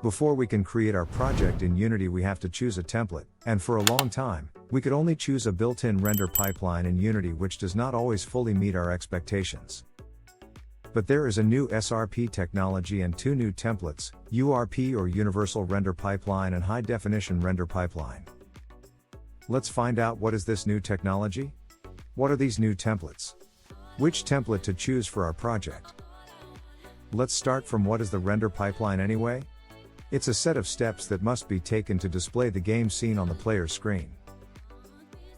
Before we can create our project in Unity, we have to choose a template, and for a long time, we could only choose a built-in render pipeline in Unity, which does not always fully meet our expectations. But there is a new SRP technology and two new templates, URP or Universal Render Pipeline and High Definition Render Pipeline. Let's find out what is this new technology? What are these new templates? Which template to choose for our project? Let's start from what is the render pipeline anyway? It's a set of steps that must be taken to display the game scene on the player's screen.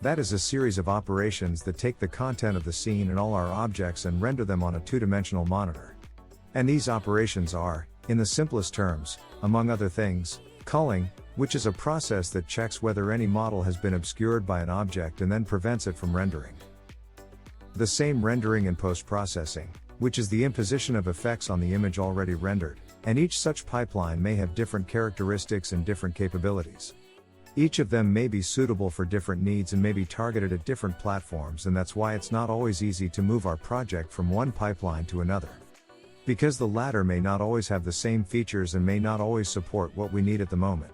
That is a series of operations that take the content of the scene and all our objects and render them on a two-dimensional monitor. And these operations are, in the simplest terms, among other things, culling, which is a process that checks whether any model has been obscured by an object and then prevents it from rendering. The same rendering and post-processing, which is the imposition of effects on the image already rendered, and each such pipeline may have different characteristics and different capabilities. Each of them may be suitable for different needs and may be targeted at different platforms, and that's why it's not always easy to move our project from one pipeline to another. Because the latter may not always have the same features and may not always support what we need at the moment.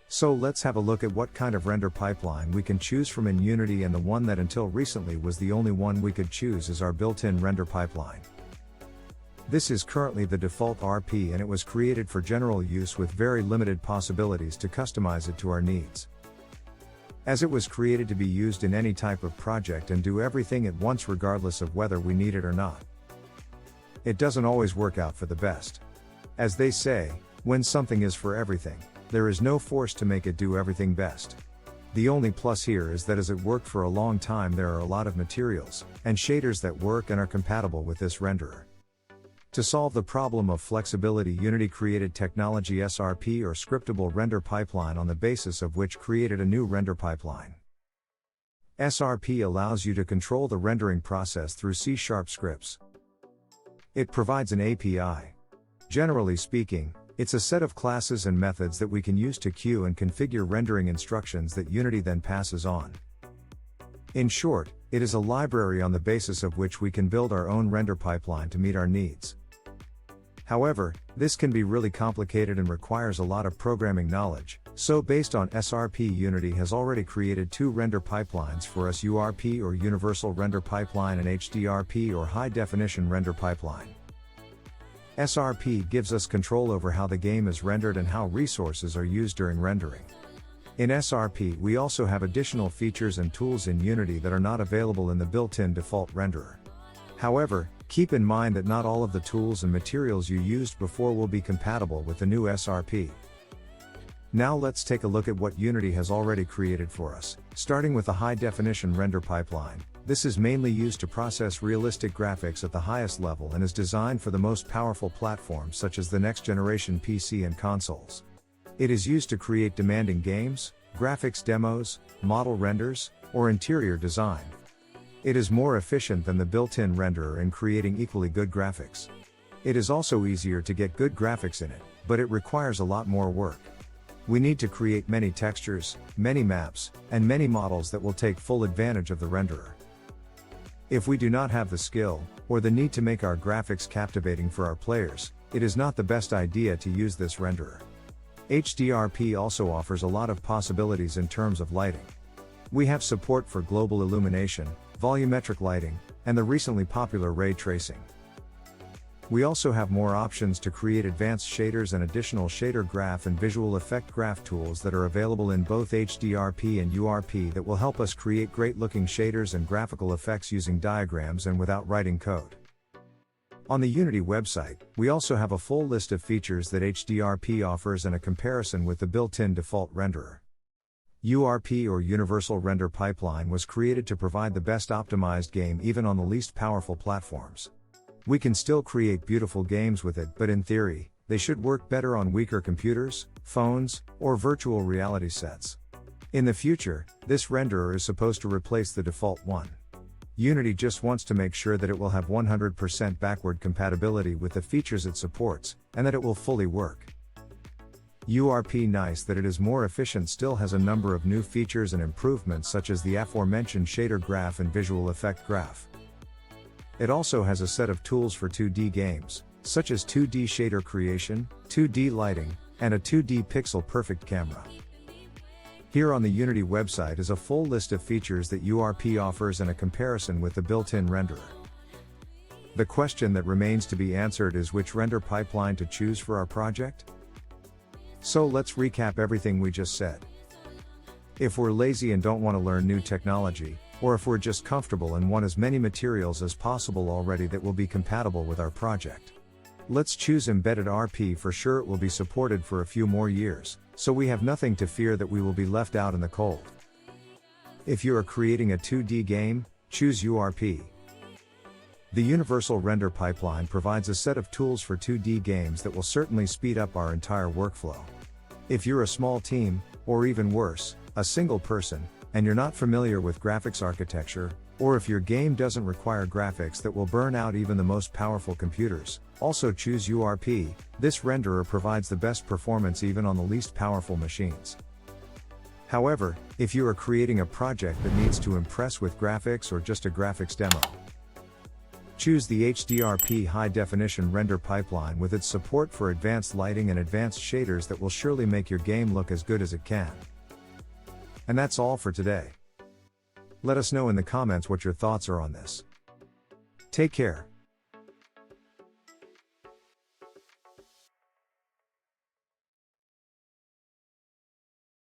So let's have a look at what kind of render pipeline we can choose from in Unity, and the one that until recently was the only one we could choose is our built-in render pipeline. This is currently the default RP, and it was created for general use with very limited possibilities to customize it to our needs. As it was created to be used in any type of project and do everything at once regardless of whether we need it or not. It doesn't always work out for the best. As they say, when something is for everything, there is no force to make it do everything best. The only plus here is that as it worked for a long time, there are a lot of materials and shaders that work and are compatible with this renderer. To solve the problem of flexibility, Unity created technology SRP or Scriptable Render Pipeline, on the basis of which created a new render pipeline. SRP allows you to control the rendering process through C# scripts. It provides an API. Generally speaking, it's a set of classes and methods that we can use to queue and configure rendering instructions that Unity then passes on. In short, it is a library on the basis of which we can build our own render pipeline to meet our needs. However, this can be really complicated and requires a lot of programming knowledge, so based on SRP, Unity has already created two render pipelines for us: URP or Universal Render Pipeline and HDRP or High Definition Render Pipeline. SRP gives us control over how the game is rendered and how resources are used during rendering. In SRP, we also have additional features and tools in Unity that are not available in the built-in default renderer. However, keep in mind that not all of the tools and materials you used before will be compatible with the new SRP. Now let's take a look at what Unity has already created for us, starting with the High Definition Render Pipeline. This is mainly used to process realistic graphics at the highest level and is designed for the most powerful platforms such as the next generation PC and consoles. It is used to create demanding games, graphics demos, model renders, or interior design. It is more efficient than the built-in renderer in creating equally good graphics. It is also easier to get good graphics in it, but it requires a lot more work. We need to create many textures, many maps, and many models that will take full advantage of the renderer. If we do not have the skill, or the need to make our graphics captivating for our players, it is not the best idea to use this renderer. HDRP also offers a lot of possibilities in terms of lighting. We have support for global illumination, volumetric lighting, and the recently popular ray tracing. We also have more options to create advanced shaders and additional shader graph and visual effect graph tools that are available in both HDRP and URP that will help us create great looking shaders and graphical effects using diagrams and without writing code. On the Unity website, we also have a full list of features that HDRP offers and a comparison with the built-in default renderer. URP or Universal Render Pipeline was created to provide the best optimized game even on the least powerful platforms. We can still create beautiful games with it, but in theory, they should work better on weaker computers, phones, or virtual reality sets. In the future, this renderer is supposed to replace the default one. Unity just wants to make sure that it will have 100% backward compatibility with the features it supports, and that it will fully work. URP, nice that it is more efficient, still has a number of new features and improvements such as the aforementioned shader graph and visual effect graph. It also has a set of tools for 2D games, such as 2D shader creation, 2D lighting, and a 2D pixel perfect camera. Here on the Unity website is a full list of features that URP offers and a comparison with the built-in renderer. The question that remains to be answered is which render pipeline to choose for our project? So let's recap everything we just said. If we're lazy and don't want to learn new technology, or if we're just comfortable and want as many materials as possible already that will be compatible with our project, let's choose Embedded RP. For sure it will be supported for a few more years, so we have nothing to fear that we will be left out in the cold. If you are creating a 2D game, choose URP. The Universal Render Pipeline provides a set of tools for 2D games that will certainly speed up our entire workflow. If you're a small team, or even worse, a single person, and you're not familiar with graphics architecture, or if your game doesn't require graphics that will burn out even the most powerful computers, also choose URP. This renderer provides the best performance even on the least powerful machines. However, if you are creating a project that needs to impress with graphics or just a graphics demo, choose the HDRP High Definition Render Pipeline with its support for advanced lighting and advanced shaders that will surely make your game look as good as it can. And that's all for today. Let us know in the comments what your thoughts are on this. Take care.